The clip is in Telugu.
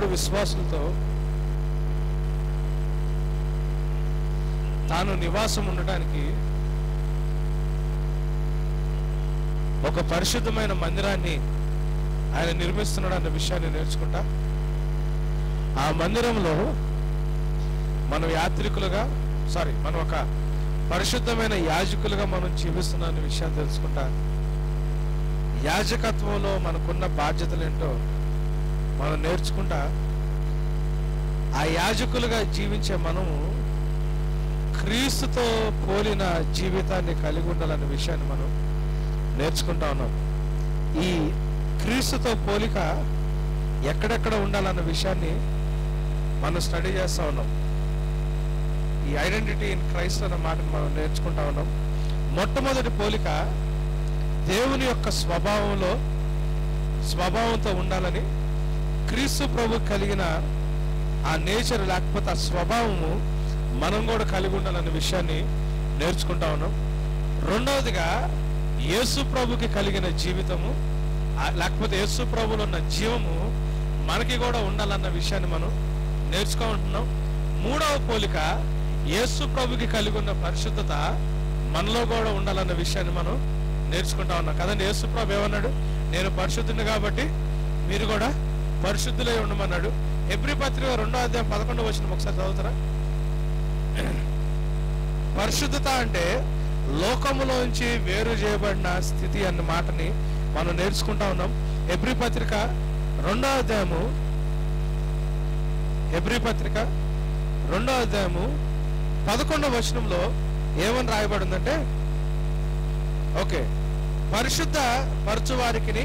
దేవుడు విశ్వాసులతో తాను నివాసం ఉండటానికి ఒక పరిశుద్ధమైన మందిరాన్ని ఆయన నిర్మిస్తున్నాడు అన్న విషయాన్ని నేర్చుకుంటా ఆ మందిరంలో మనం యాత్రికులుగా మనం ఒక పరిశుద్ధమైన యాజకులుగా మనం జీవిస్తున్నాం అనే విషయాన్ని తెలుసుకుంటా యాజకత్వంలో మనకున్న బాధ్యతలు ఏంటో మనం నేర్చుకుంటా ఆ యాజకులుగా జీవించే మనము క్రీస్తుతో పోలిన జీవితాన్ని కలిగి ఉండాలనే విషయాన్ని మనం నేర్చుకుంటా ఉన్నాం. ఈ క్రీస్తుతో పోలిక ఎక్కడెక్కడ ఉండాలన్న విషయాన్ని మనం స్టడీ చేస్తా ఉన్నాం. ఈ ఐడెంటిటీ ఇన్ క్రైస్ట్ అన్న మాటను మనం నేర్చుకుంటా ఉన్నాం. మొట్టమొదటి పోలిక దేవుని యొక్క స్వభావంతో ఉండాలని, క్రీస్తు ప్రభు కలిగిన ఆ నేచర్ లేకపోతే ఆ స్వభావము మనం కూడా కలిగి ఉండాలనే విషయాన్ని నేర్చుకుంటా ఉన్నాం. రెండవదిగా యేసు ప్రభుకి కలిగిన జీవితము లేకపోతే యేసు ప్రభులో ఉన్న జీవము మనకి కూడా ఉండాలన్న విషయాన్ని మనం నేర్చుకుంటున్నాం. మూడవ పోలిక యేసు ప్రభుకి కలిగి ఉన్న పరిశుద్ధత మనలో కూడా ఉండాలన్న విషయాన్ని మనం నేర్చుకుంటా ఉన్నాం కదండి. యేసు ప్రభు ఏమన్నాడు? నేను పరిశుద్ధుని కాబట్టి మీరు కూడా పరిశుద్ధులై ఉండమన్నాడు. హెబ్రీ పత్రిక 2వ అధ్యాయం 11వ వచనం ఒకసారి చదువుతారా? పరిశుద్ధత అంటే లోకములోంచి వేరు చేయబడిన స్థితి అన్న మాటని మనం నేర్చుకుంటా ఉన్నాం. హెబ్రీ పత్రిక 2వ అధ్యాయము 11వ వచనంలో ఏమని రాయబడిందంటే పరిశుద్ధ పరచు వారికి